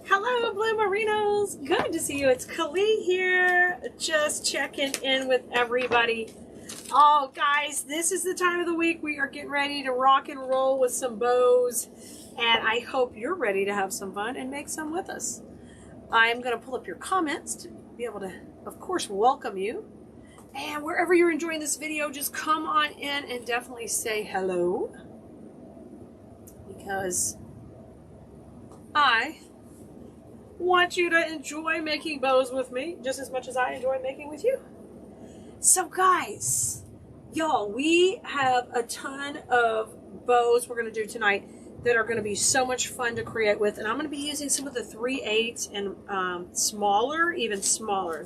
Hello, Blue Marinos. Good to see you. It's Kali here, just checking in with everybody. Oh, guys, this is the time of the week we are getting ready to rock and roll with some bows, and I hope you're ready to have some fun and make some with us. I'm going to pull up your comments to be able to, of course, welcome you. And wherever you're enjoying this video, just come on in and definitely say hello, because I want you to enjoy making bows with me just as much as I enjoy making with you. So guys, y'all, we have a ton of bows we're going to do tonight that are going to be so much fun to create with, and I'm going to be using some of the 3/8 and smaller, even smaller,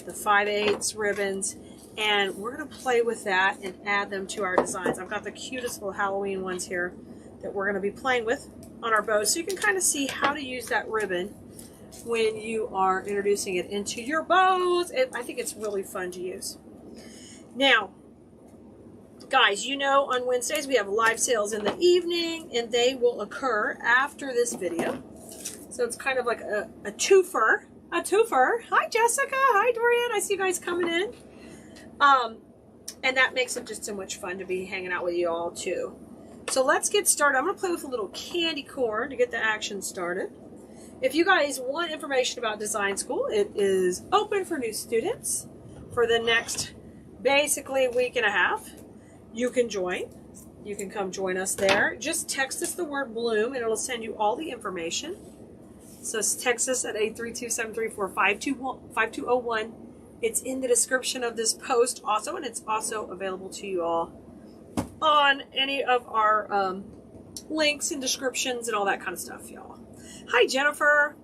the 5/8 ribbons, and we're going to play with that and add them to our designs. I've got the cutest little Halloween ones here that we're going to be playing with on our bows, so you can kind of see how to use that ribbon when you are introducing it into your bows. I think it's really fun to use. Now, guys, you know on Wednesdays we have live sales in the evening, and they will occur after this video. So it's kind of like a twofer. A twofer. Hi, Jessica. Hi, Dorian. I see you guys coming in. And that makes it just so much fun to be hanging out with you all, too. So let's get started. I'm going to play with a little candy corn to get the action started. If you guys want information about design school, it is open for new students for the next basically week and a half. You can join. You can come join us there. Just text us the word Bloom and it'll send you all the information. So text us at 832-734-5201. It's in the description of this post also, and it's also available to you all on any of our links and descriptions and all that kind of stuff, y'all. Hi, Jennifer.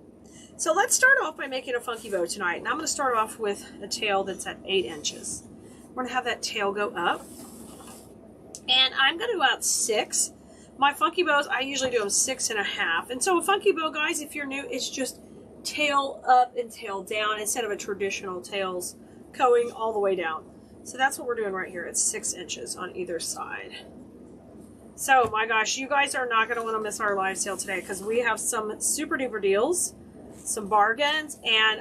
So let's start off by making a funky bow tonight. And I'm going to start off with a tail that's at 8 inches. We're going to have that tail go up. And I'm going to go out 6. My funky bows, I usually do them 6.5. And so a funky bow, guys, if you're new, it's just tail up and tail down instead of a traditional tails going all the way down. So that's what we're doing right here. It's 6 inches on either side. So, my gosh, you guys are not going to want to miss our live sale today because we have some super duper deals, some bargains, and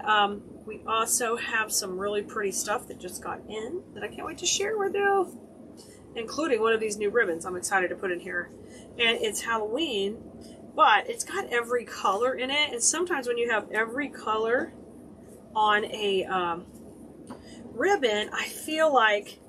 we also have some really pretty stuff that just got in that I can't wait to share with you, including one of these new ribbons I'm excited to put in here. And it's Halloween, but it's got every color in it, and sometimes when you have every color on a ribbon, I feel like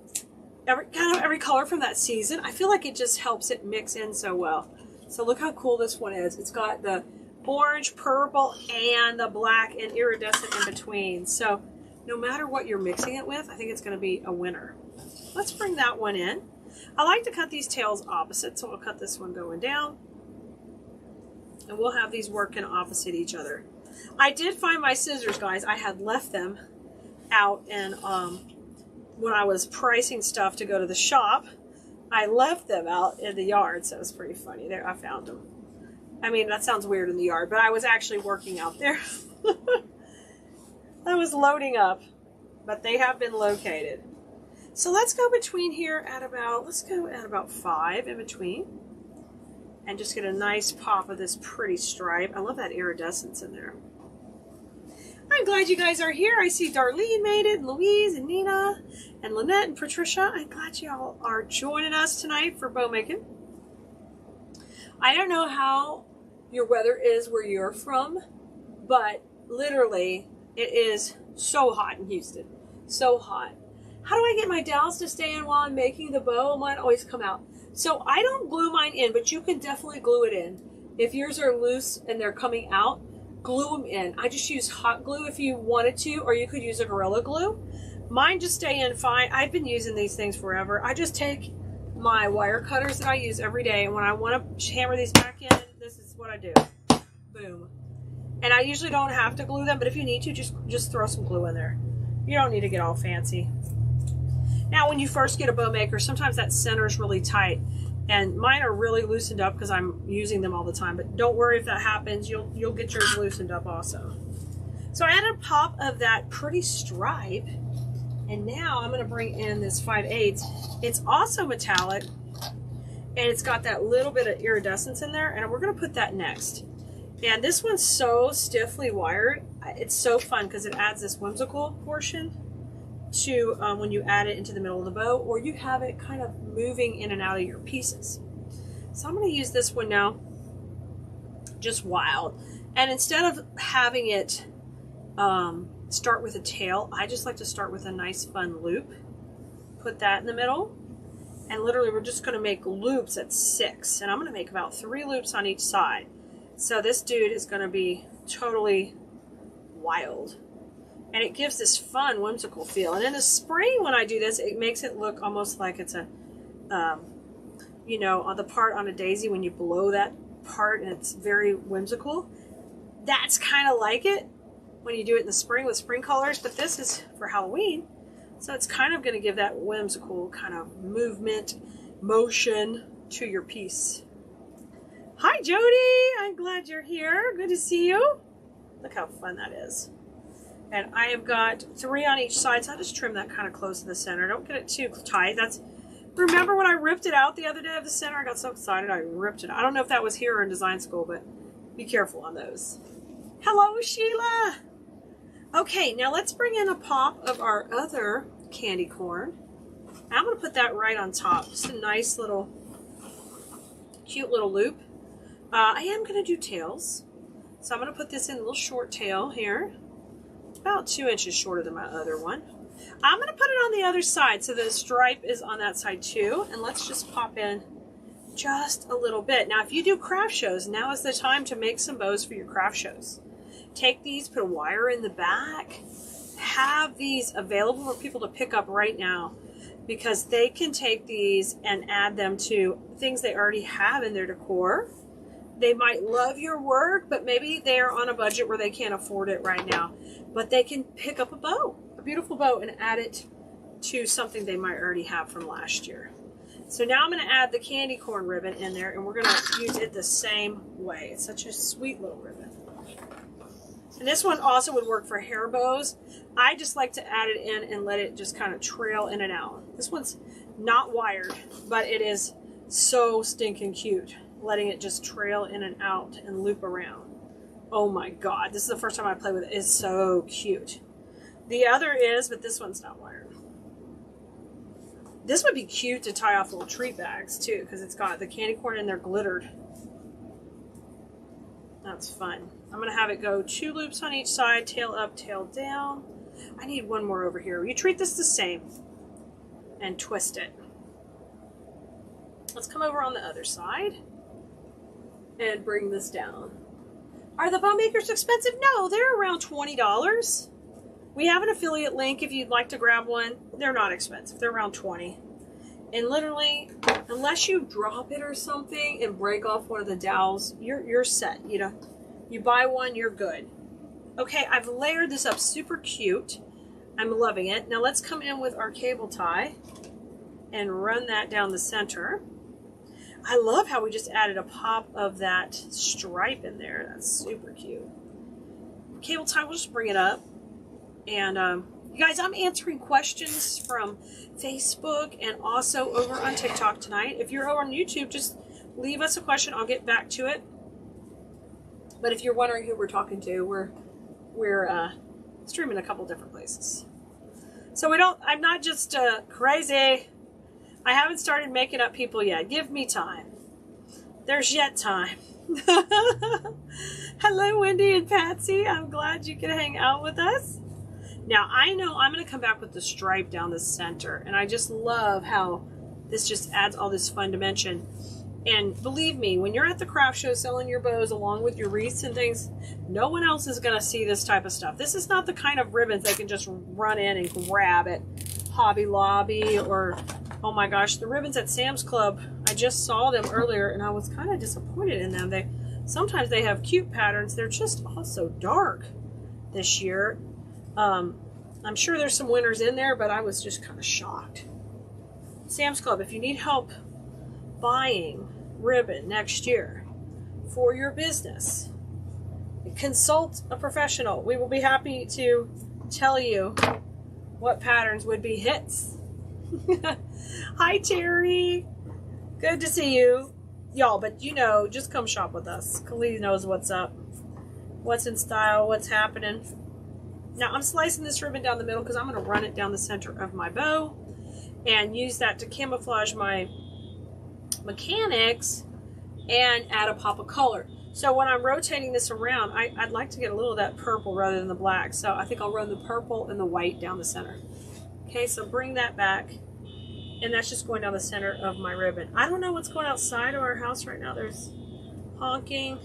every color from that season, I feel like it just helps it mix in so well. So look how cool this one is. It's got the orange, purple, and the black and iridescent in between. So no matter what you're mixing it with, I think it's going to be a winner. Let's bring that one in. I like to cut these tails opposite, so we'll cut this one going down. And we'll have these working opposite each other. I did find my scissors, guys. I had left them out, and when I was pricing stuff to go to the shop, I left them out in the yard, so it was pretty funny. There, I found them. I mean, that sounds weird in the yard, but I was actually working out there. I was loading up, but they have been located. So let's go between here at about, let's go at about 5 in between, and just get a nice pop of this pretty stripe. I love that iridescence in there. I'm glad you guys are here. I see Darlene made it, and Louise, and Nina, and Lynette, and Patricia. I'm glad y'all are joining us tonight for bow making. I don't know how your weather is where you're from, but literally it is so hot in Houston. So hot. How do I get my dowels to stay in while I'm making the bow? Mine always come out. So I don't glue mine in, but you can definitely glue it in. If yours are loose and they're coming out, glue them in. I just use hot glue if you wanted to, or you could use a Gorilla Glue. Mine just stay in fine. I've been using these things forever. I just take my wire cutters that I use every day, and when I want to hammer these back in, this is what I do. Boom. And I usually don't have to glue them, but if you need to, just throw some glue in there. You don't need to get all fancy. Now, when you first get a bow maker, sometimes that center is really tight. And mine are really loosened up because I'm using them all the time. But don't worry if that happens. You'll get yours loosened up also. So I added a pop of that pretty stripe. And now I'm going to bring in this 5/8. It's also metallic. And it's got that little bit of iridescence in there. And we're going to put that next. And this one's so stiffly wired. It's so fun because it adds this whimsical portion to when you add it into the middle of the bow, or you have it kind of moving in and out of your pieces. So I'm going to use this one now, just wild. And instead of having it start with a tail, I just like to start with a nice fun loop. Put that in the middle, and literally we're just going to make loops at 6, and I'm going to make about 3 loops on each side. So this dude is going to be totally wild, and it gives this fun whimsical feel. And in the spring when I do this, it makes it look almost like it's a you know, on the part on a daisy when you blow that part and it's very whimsical. That's kind of like it when you do it in the spring with spring colors, but this is for Halloween. So it's kind of going to give that whimsical kind of movement, motion to your piece. Hi, Jody. I'm glad you're here. Good to see you. Look how fun that is. And I have got 3 on each side, so I'll just trim that kind of close to the center. Don't get it too tight. Remember when I ripped it out the other day of the center? I got so excited I ripped it out. I don't know if that was here or in design school, but be careful on those. Hello, Sheila. Okay, now let's bring in a pop of our other candy corn. I'm going to put that right on top. Just a nice little, cute little loop. I am going to do tails. So I'm going to put this in a little short tail here. About 2 inches shorter than my other one. I'm going to put it on the other side so the stripe is on that side too. And let's just pop in just a little bit. Now if you do craft shows, now is the time to make some bows for your craft shows. Take these, put a wire in the back, have these available for people to pick up right now, because they can take these and add them to things they already have in their decor. They might love your work, but maybe they're on a budget where they can't afford it right now. But they can pick up a bow, a beautiful bow, and add it to something they might already have from last year. So now I'm going to add the candy corn ribbon in there, and we're going to use it the same way. It's such a sweet little ribbon. And this one also would work for hair bows. I just like to add it in and let it just kind of trail in and out. This one's not wired, but it is so stinking cute. Letting it just trail in and out and loop around. Oh my God, this is the first time I play with it. It's so cute. The other is, but this one's not wired. This would be cute to tie off little treat bags too, because it's got the candy corn in there glittered. That's fun. I'm going to have it go 2 loops on each side, tail up, tail down. I need one more over here. You treat this the same and twist it. Let's come over on the other side and bring this down. Are the bow makers expensive? No, they're around $20. We have an affiliate link if you'd like to grab one. They're not expensive. They're around $20. And literally, unless you drop it or something and break off one of the dowels, you're set. You know, you buy one, you're good. Okay, I've layered this up super cute. I'm loving it. Now let's come in with our cable tie and run that down the center. I love how we just added a pop of that stripe in there. That's super cute. Cable tie, we'll just bring it up. And you guys, I'm answering questions from Facebook and also over on TikTok tonight. If you're over on YouTube, just leave us a question. I'll get back to it. But if you're wondering who we're talking to, we're streaming a couple different places. So I'm not just crazy. I haven't started making up people yet. Give me time. There's yet time. Hello, Wendy and Patsy. I'm glad you could hang out with us. Now, I know I'm going to come back with the stripe down the center, and I just love how this just adds all this fun dimension. And believe me, when you're at the craft show selling your bows along with your wreaths and things, no one else is going to see this type of stuff. This is not the kind of ribbons they can just run in and grab at Hobby Lobby or, oh my gosh, the ribbons at Sam's Club. I just saw them earlier, and I was kind of disappointed in them. Sometimes they have cute patterns. They're just also dark this year. I'm sure there's some winners in there, but I was just kind of shocked. Sam's Club, if you need help buying ribbon next year for your business, consult a professional. We will be happy to tell you what patterns would be hits. Hi, Terry. Good to see you. Y'all, but you know, just come shop with us. Khalid knows what's up. what's in style, what's happening. Now I'm slicing this ribbon down the middle because I'm going to run it down the center of my bow and use that to camouflage my mechanics and add a pop of color. So when I'm rotating this around, I'd like to get a little of that purple rather than the black. So I think I'll run the purple and the white down the center. Okay, so bring that back. And that's just going down the center of my ribbon. I don't know what's going outside of our house right now. There's honking,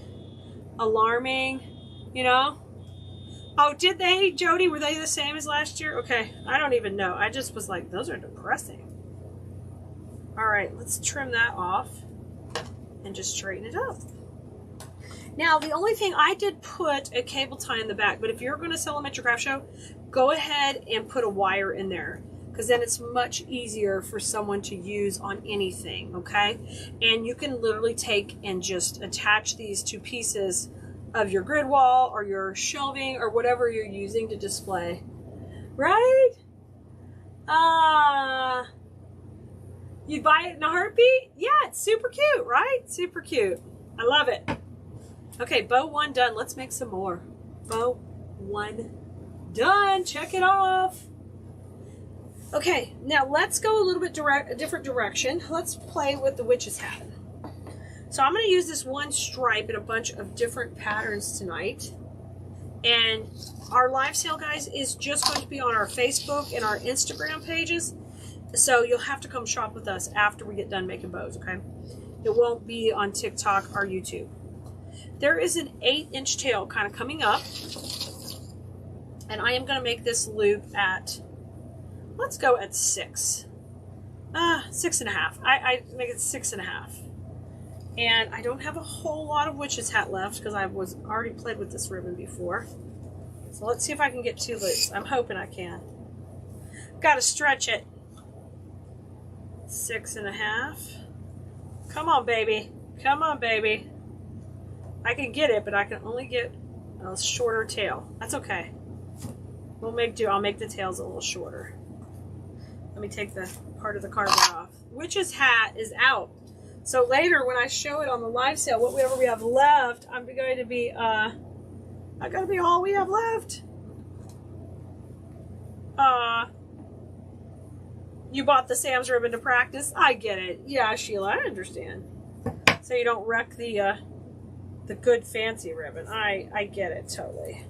alarming, you know. Oh, did they, Jody? Were they the same as last year? Okay, I don't even know. I just was like, those are depressing. All right, let's trim that off and just straighten it up. Now, the only thing, I did put a cable tie in the back, but if you're going to sell them at your craft show, go ahead and put a wire in there, because then it's much easier for someone to use on anything, okay? And you can literally take and just attach these two pieces of your grid wall or your shelving or whatever you're using to display, right? You'd buy it in a heartbeat? Yeah, it's super cute, right? Super cute. I love it. Okay, bow one done. Let's make some more. Bow one done. Check it off. Okay, now let's go a little bit a different direction. Let's play with the witch's hat. So I'm going to use this one stripe in a bunch of different patterns tonight. And our live sale, guys, is just going to be on our Facebook and our Instagram pages. So you'll have to come shop with us after we get done making bows, okay? It won't be on TikTok or YouTube. There is an 8-inch tail kind of coming up. And I am going to make this loop at, let's go at 6. 6.5. I make it 6.5. And I don't have a whole lot of witch's hat left because I was already played with this ribbon before. So let's see if I can get 2 loops. I'm hoping I can. Got to stretch it. 6.5. Come on, baby. Come on, baby. I can get it, but I can only get a shorter tail. That's okay. We'll make do. I'll make the tails a little shorter. Let me take the part of the cardboard off. Witch's hat is out. So later, when I show it on the live sale, whatever we have left, I'm going to be, I gotta be all we have left. You bought the Sam's ribbon to practice? I get it. Yeah, Sheila, I understand. So you don't wreck the good fancy ribbon. I get it totally.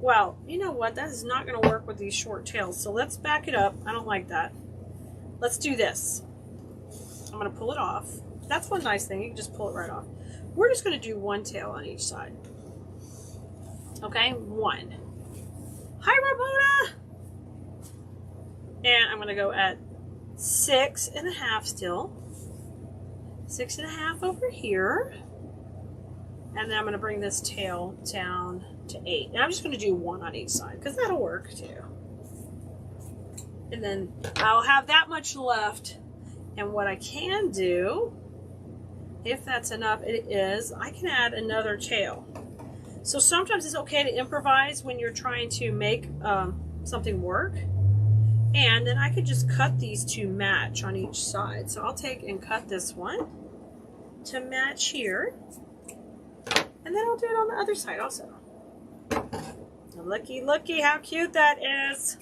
Well, you know what? That is not going to work with these short tails. So let's back it up. I don't like that. Let's do this. I'm going to pull it off. That's one nice thing. You can just pull it right off. We're just going to do one tail on each side. Okay, 1. Hi, Ramona! And I'm going to go at 6.5 still. 6.5 over here. And then I'm going to bring this tail down to 8. And I'm just going to do 1 on each side because that'll work too. And then I'll have that much left. And what I can do, if that's enough, it is, I can add another tail. So sometimes it's okay to improvise when you're trying to make something work. And then I could just cut these to match on each side. So I'll take and cut this one to match here. And then I'll do it on the other side also. Looky, looky how cute that is.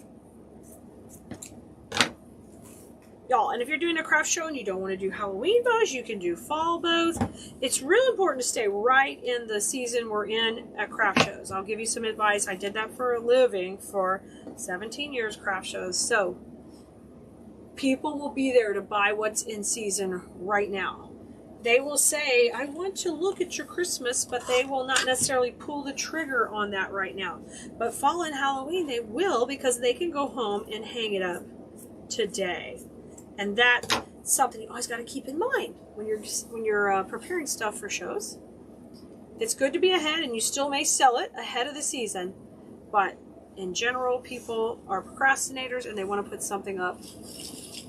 Y'all, and if you're doing a craft show and you don't want to do Halloween bows, you can do fall bows. It's really important to stay right in the season we're in at craft shows. I'll give you some advice. I did that for a living for 17 years, craft shows. So people will be there to buy what's in season right now. They will say, I want to look at your Christmas, but they will not necessarily pull the trigger on that right now. But fall and Halloween, they will, because they can go home and hang it up today. And that's something you always got to keep in mind when you're preparing stuff for shows. It's good to be ahead, and you still may sell it ahead of the season. But in general, people are procrastinators, and they want to put something up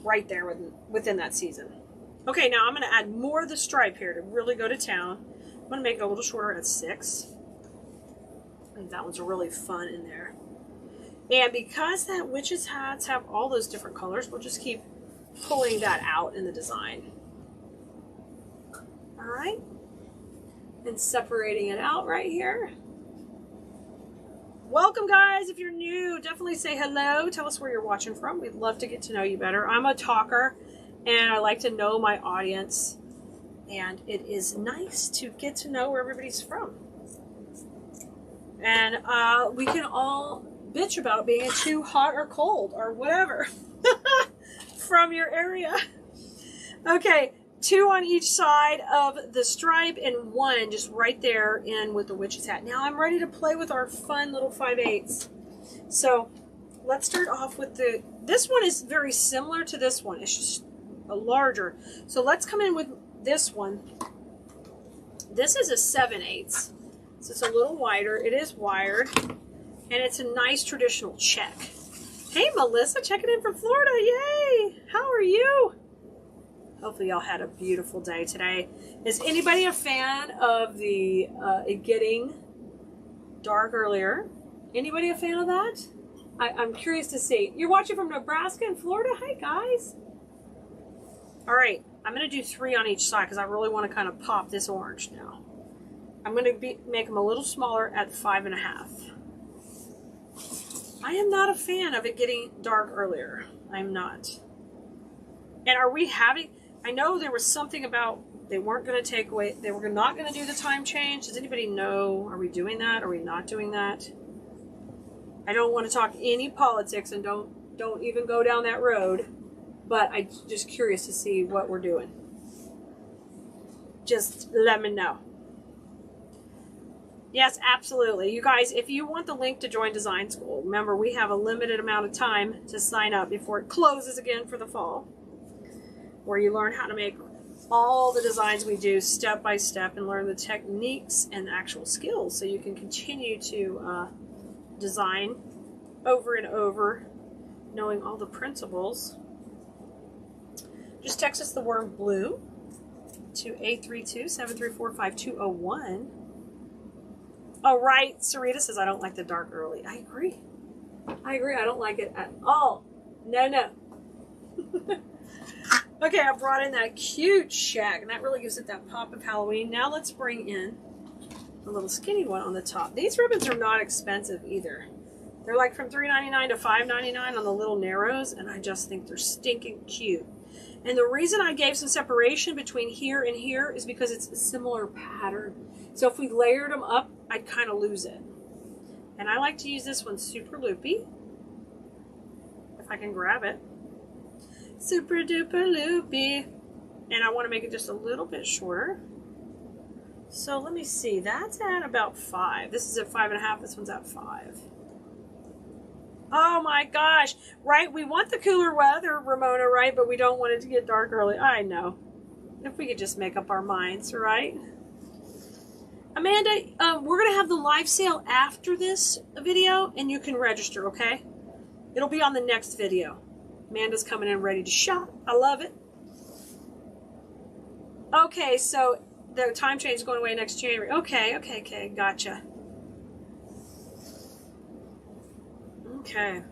right there within that season. Okay, now I'm going to add more of the stripe here to really go to town. I'm going to make it a little shorter at 6. I think that one's really fun in there. And because that witch's hats have all those different colors, we'll just keep pulling that out in the design. All right. and separating it out right here. Welcome, guys. If you're new, definitely say hello. Tell us where you're watching from. We'd love to get to know you better. I'm a talker, and I like to know my audience. And it is nice to get to know where everybody's from. And we can all bitch about being too hot or cold or whatever from your area. Okay, 2 on each side of the stripe and 1 just right there in with the witch's hat. Now I'm ready to play with our fun little 5/8. So let's start off with this one is very similar to this one. It's just a larger. So let's come in with this one. This is a 7/8. So it's a little wider. It is wired. And it's a nice traditional check. Hey Melissa, checking in from Florida. Yay! How are you? Hopefully y'all had a beautiful day today. Is anybody a fan of the it getting dark earlier? Anybody a fan of that? I'm curious to see. You're watching from Nebraska and Florida? Hi guys. All right, I'm going to do 3 on each side because I really want to kind of pop this orange now. I'm going to make them a little smaller at 5.5. I am not a fan of it getting dark earlier. I'm not. And are we having... I know there was something about they weren't going to take away, they were not going to do the time change. Does anybody know? Are we doing that? Are we not doing that? I don't want to talk any politics and don't even go down that road, but I'm just curious to see what we're doing. Just let me know. Yes, absolutely. You guys, if you want the link to join Design School, remember we have a limited amount of time to sign up before it closes again for the fall, where you learn how to make all the designs we do step by step and learn the techniques and the actual skills so you can continue to design over and over, knowing all the principles. Just text us the word blue to 832-734-5201. All right, Sarita says, I don't like the dark early. I agree. I don't like it at all. No. Okay, I brought in that cute shag, and that really gives it that pop of Halloween. Now let's bring in a little skinny one on the top. These ribbons are not expensive either. They're like from $3.99 to $5.99 on the little narrows, and I just think they're stinking cute. And the reason I gave some separation between here and here is because it's a similar pattern. So if we layered them up, I'd kind of lose it. And I like to use this one super loopy, if I can grab it. Super duper loopy. And I want to make it just a little bit shorter. So let me see, that's at about 5. This is at 5.5, this one's at 5. Oh my gosh, right? We want the cooler weather, Ramona, right? But we don't want it to get dark early. I know. If we could just make up our minds, right? Amanda, we're going to have the live sale after this video, and you can register, okay? It'll be on the next video. Amanda's coming in ready to shop. I love it. Okay, so the time change is going away next January. Okay, gotcha. Okay.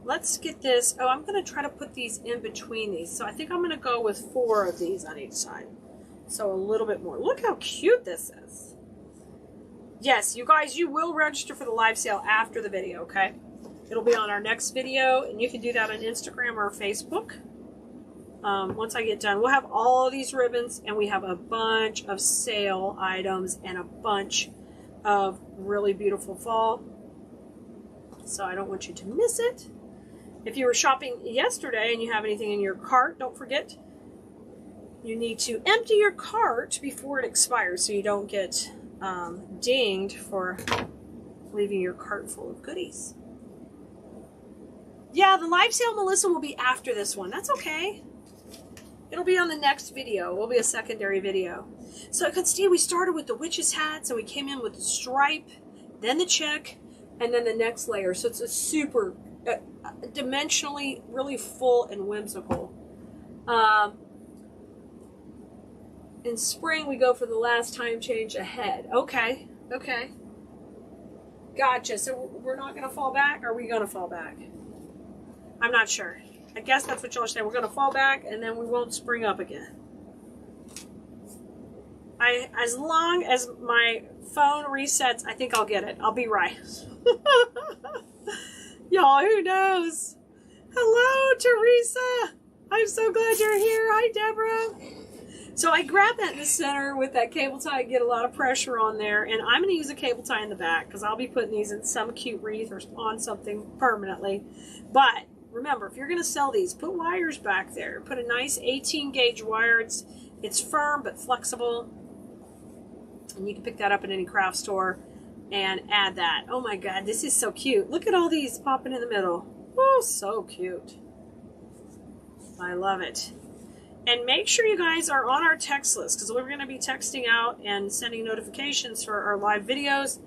Let's get this. Oh, I'm going to try to put these in between these. So I think I'm going to go with 4 of these on each side. So a little bit more. Look how cute this is. Yes, you guys, you will register for the live sale after the video, okay? It'll be on our next video, and you can do that on Instagram or Facebook. Once I get done, we'll have all of these ribbons, and we have a bunch of sale items and a bunch of really beautiful fall. So I don't want you to miss it. If you were shopping yesterday and you have anything in your cart, don't forget, you need to empty your cart before it expires so you don't get dinged for leaving your cart full of goodies. Yeah, the live sale, Melissa, will be after this one. That's okay. It'll be on the next video. It will be a secondary video. So you can see we started with the witch's hats, and we came in with the stripe, then the check, and then the next layer. So it's a super dimensionally really full and whimsical. In spring, we go for the last time change ahead. Okay. Gotcha. So we're not going to fall back? Or are we going to fall back? I'm not sure. I guess that's what y'all are saying. We're going to fall back, and then we won't spring up again. As long as my phone resets, I think I'll get it. I'll be right. Y'all, who knows? Hello, Teresa. I'm so glad you're here. Hi, Deborah. So I grabbed that in the center with that cable tie and get a lot of pressure on there. And I'm going to use a cable tie in the back because I'll be putting these in some cute wreath or on something permanently. But remember, if you're going to sell these, put wires back there. Put a nice 18 gauge wire. It's firm but flexible. And you can pick that up at any craft store and add that. Oh my God, this is so cute. Look at all these popping in the middle. Oh, so cute. I love it. And make sure you guys are on our text list because we're going to be texting out and sending notifications for our live videos.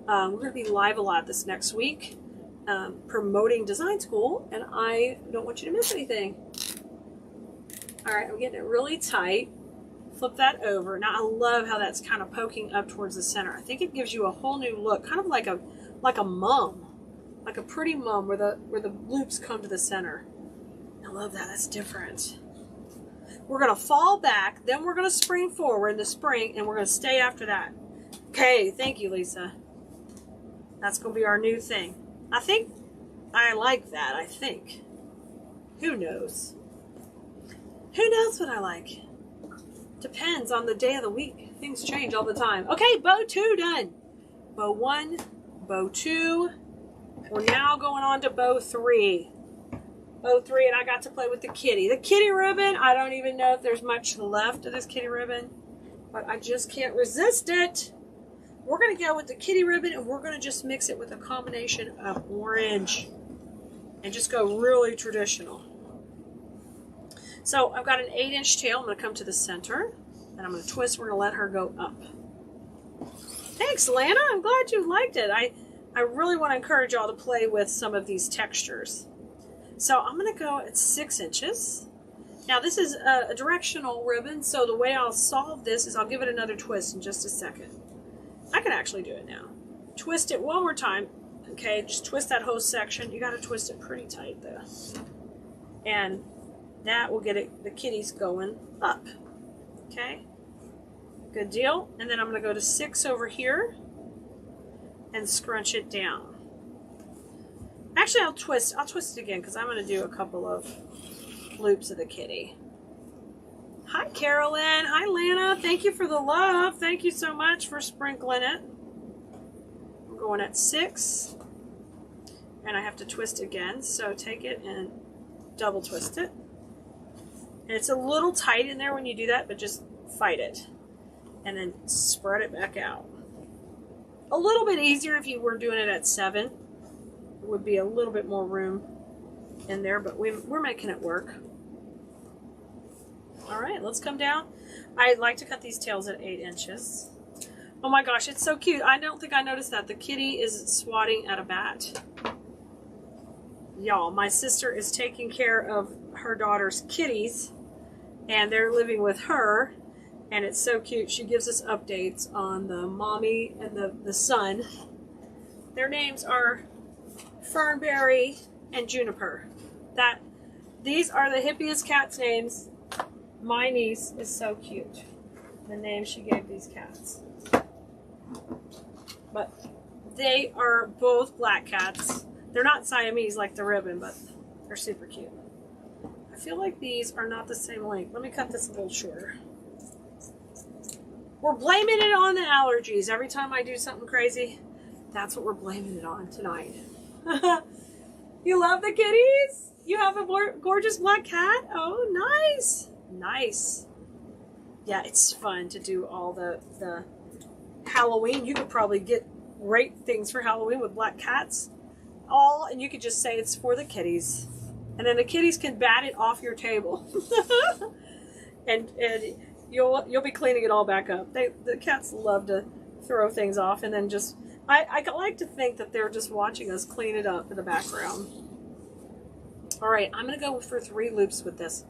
We're going to be live a lot this next week promoting Design School, and I don't want you to miss anything. All right, I'm getting it really tight. Flip that over. Now I love how that's kind of poking up towards the center. I think it gives you a whole new look, kind of like a mum, like a pretty mum where the loops come to the center. I love that. That's different. We're going to fall back, then we're going to spring forward in the spring, and we're going to stay after that. Okay, thank you, Lisa. That's going to be our new thing. I think I like that, I think. Who knows? Who knows what I like? Depends on the day of the week. Things change all the time. Okay, bow 2 done. Bow 1, bow 2. We're now going on to bow 3. Bow 3, and I got to play with the kitty. The kitty ribbon, I don't even know if there's much left of this kitty ribbon, but I just can't resist it. We're going to go with the kitty ribbon, and we're going to just mix it with a combination of orange and just go really traditional. So I've got an 8-inch tail. I'm going to come to the center, and I'm going to twist. We're going to let her go up. Thanks, Lana. I'm glad you liked it. I really want to encourage y'all to play with some of these textures. So I'm going to go at 6 inches. Now this is a directional ribbon, so the way I'll solve this is I'll give it another twist in just a second. I can actually do it now. Twist it one more time. Okay, just twist that whole section. You got to twist it pretty tight though. And that will get the kitties going up. Okay, good deal. And then I'm going to go to 6 over here and scrunch it down. Actually, I'll twist it again because I'm going to do a couple of loops of the kitty. Hi, Carolyn. Hi, Lana. Thank you for the love. Thank you so much for sprinkling it. I'm going at 6, and I have to twist again. So take it and double twist it. And it's a little tight in there when you do that, but just fight it. And then spread it back out. A little bit easier if you were doing it at 7. Would be a little bit more room in there, but we're making it work. All right, let's come down. I like to cut these tails at 8 inches. Oh my gosh, it's so cute. I don't think I noticed that. The kitty is swatting at a bat. Y'all, my sister is taking care of her daughter's kitties, and they're living with her, and it's so cute. She gives us updates on the mommy and the son. Their names are Fernberry and Juniper. These are the hippiest cats' names. My niece is so cute. The name she gave these cats. But they are both black cats. They're not Siamese like the ribbon, but they're super cute. I feel like these are not the same length. Let me cut this a little shorter. We're blaming it on the allergies. Every time I do something crazy, that's what we're blaming it on tonight. You love the kitties? You have a gorgeous black cat? Oh, nice. Nice. Yeah, it's fun to do all the Halloween. You could probably get great things for Halloween with black cats. And you could just say it's for the kitties. And then the kitties can bat it off your table. and you'll be cleaning it all back up. The cats love to throw things off and then just... I like to think that they're just watching us clean it up in the background. All right, I'm going to go for 3 loops with this.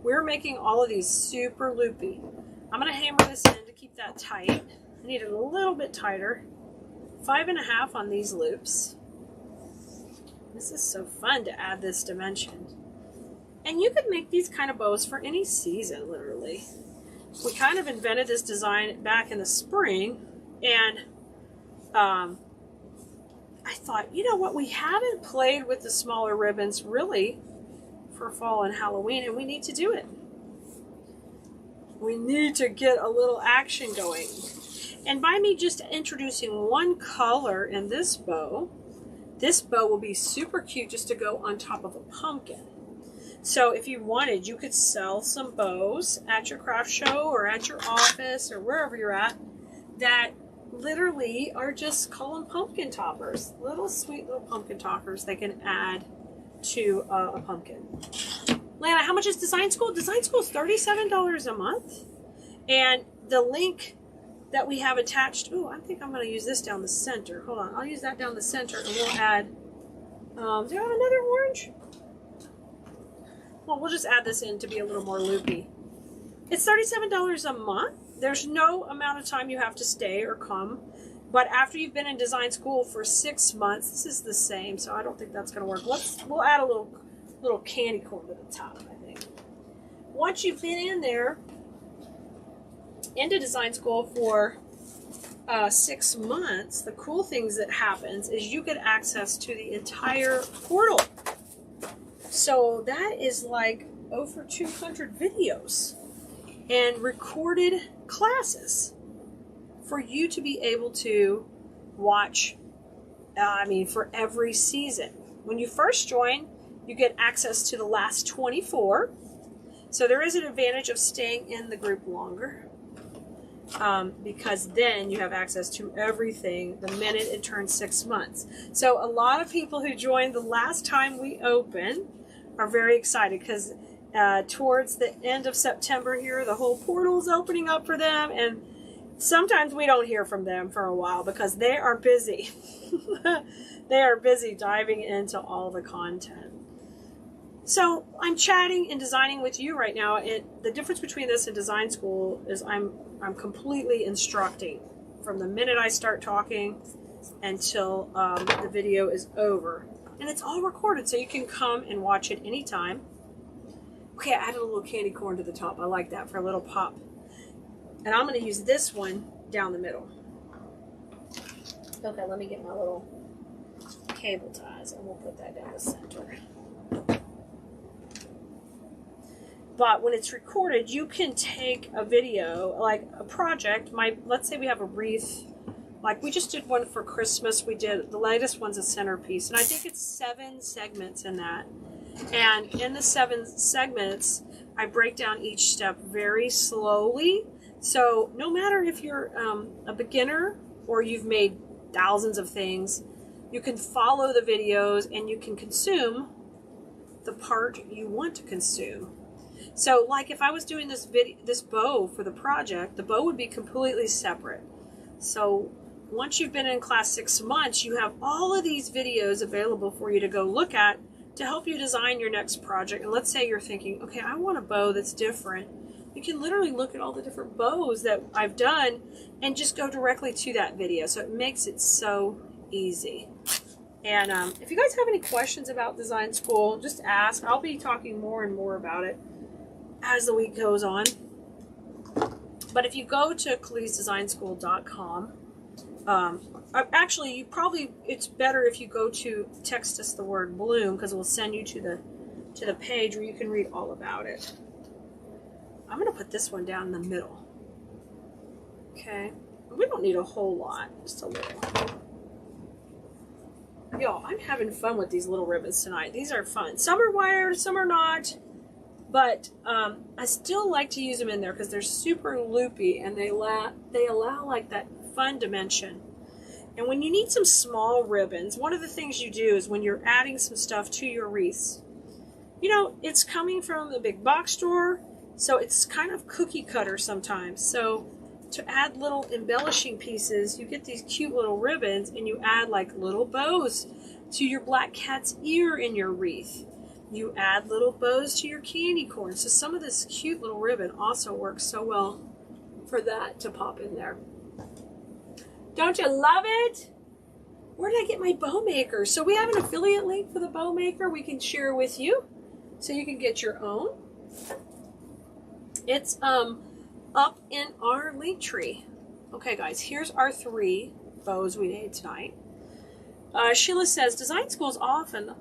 We're making all of these super loopy. I'm going to hammer this in to keep that tight. I need it a little bit tighter. 5.5 on these loops. This is so fun to add this dimension. And you could make these kind of bows for any season, literally. we kind of invented this design back in the spring, and I thought, you know what, we haven't played with the smaller ribbons really for fall and Halloween, and we need to do it. We need to get a little action going. And by me just introducing one color in this bow will be super cute just to go on top of a pumpkin. So if you wanted, you could sell some bows at your craft show or at your office or wherever you're at that literally are just, call them pumpkin toppers. Little sweet little pumpkin toppers they can add to a pumpkin. Lana, how much is Design School? Design School is $37 a month. And the link that we have attached, oh, I think I'm going to use this down the center. Hold on, I'll use that down the center and we'll add, do I have another orange? Well, we'll just add this in to be a little more loopy. It's $37 a month. There's no amount of time you have to stay or come. But after you've been in Design School for 6 months, this is the same, so I don't think that's going to work. We'll add a little candy corn to the top, I think. Once you've been in there, into Design School for 6 months, the cool things that happens is you get access to the entire portal. So that is like over 200 videos and recorded classes for you to be able to watch, for every season. When you first join, you get access to the last 24. So there is an advantage of staying in the group longer, because then you have access to everything the minute it turns 6 months. So a lot of people who joined the last time we opened are very excited because towards the end of September here, the whole portal is opening up for them, and sometimes we don't hear from them for a while because they are busy. They are busy diving into all the content. So I'm chatting and designing with you right now. The difference between this and Design School is I'm completely instructing from the minute I start talking until the video is over. And it's all recorded, so you can come and watch it anytime. Okay, I added a little candy corn to the top. I like that for a little pop. And I'm going to use this one down the middle. Okay, let me get my little cable ties, and we'll put that down the center. But when it's recorded, you can take a video, like a project. Let's say we have a wreath. Like we just did one for Christmas. We did, the latest one's a centerpiece. And I think it's 7 segments in that. And in the 7 segments, I break down each step very slowly. So no matter if you're a beginner or you've made thousands of things, you can follow the videos and you can consume the part you want to consume. So like if I was doing this bow for the project, the bow would be completely separate. So once you've been in class 6 months, you have all of these videos available for you to go look at to help you design your next project. And let's say you're thinking, okay, I want a bow that's different. You can literally look at all the different bows that I've done and just go directly to that video. So it makes it so easy. And if you guys have any questions about Design School, just ask. I'll be talking more and more about it as the week goes on. But if you go to KhalidesDesignSchool.com, actually, it's better if you go to text us the word bloom, because it will send you to the page where you can read all about it. I'm going to put this one down in the middle. Okay. We don't need a whole lot, just a little. Y'all, I'm having fun with these little ribbons tonight. These are fun. Some are wired, some are not. But I still like to use them in there because they're super loopy and they allow like that fun dimension. And when you need some small ribbons, one of the things you do is when you're adding some stuff to your wreaths, you know, it's coming from the big box store, so it's kind of cookie cutter sometimes. So to add little embellishing pieces, you get these cute little ribbons and you add like little bows to your black cat's ear in your wreath. You add little bows to your candy corn. So some of this cute little ribbon also works so well for that to pop in there. Don't you love it? Where did I get my bow maker? So we have an affiliate link for the bow maker we can share with you so you can get your own. It's up in our link tree. Okay, guys, here's our 3 bows we made tonight. Sheila says, design school is awesome.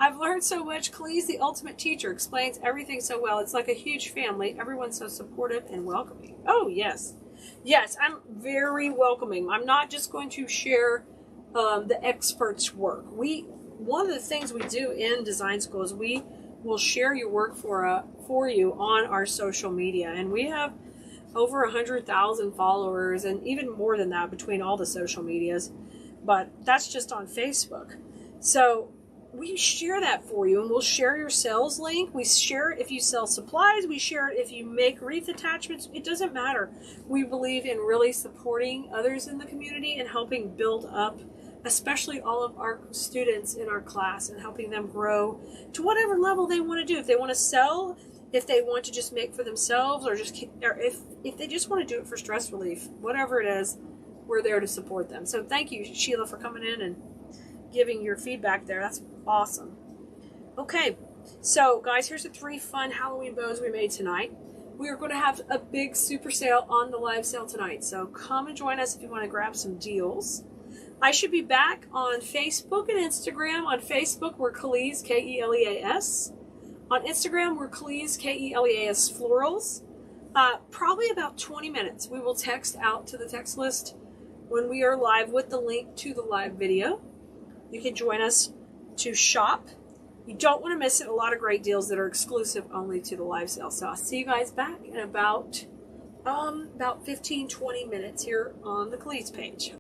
I've learned so much. Clee's the ultimate teacher, explains everything so well. It's like a huge family. Everyone's so supportive and welcoming. Oh, yes. Yes, I'm very welcoming. I'm not just going to share the experts' work. One of the things we do in design school is we will share your work for you on our social media. And we have over 100,000 followers, and even more than that between all the social medias. But that's just on Facebook. So we share that for you, and we'll share your sales link. We share it if you sell supplies. We share it if you make wreath attachments. It doesn't matter. We believe in really supporting others in the community and helping build up, especially all of our students in our class, and helping them grow to whatever level they want to do. If they want to sell, if they want to just make for themselves, or if they just want to do it for stress relief, whatever it is, we're there to support them. So thank you, Sheila, for coming in and giving your feedback there. That's awesome. Okay, so guys, here's the 3 fun Halloween bows we made tonight. We are going to have a big super sale on the live sale tonight, so come and join us if you want to grab some deals. I should be back on Facebook and Instagram. On Facebook, we're Keleas, K-E-L-E-A-S. On Instagram, we're Keleas, K-E-L-E-A-S Florals. Probably about 20 minutes. We will text out to the text list when we are live with the link to the live video. You can join us to shop. You don't want to miss it. A lot of great deals that are exclusive only to the live sale. So I'll see you guys back in about 15-20 minutes here on the Keleas page.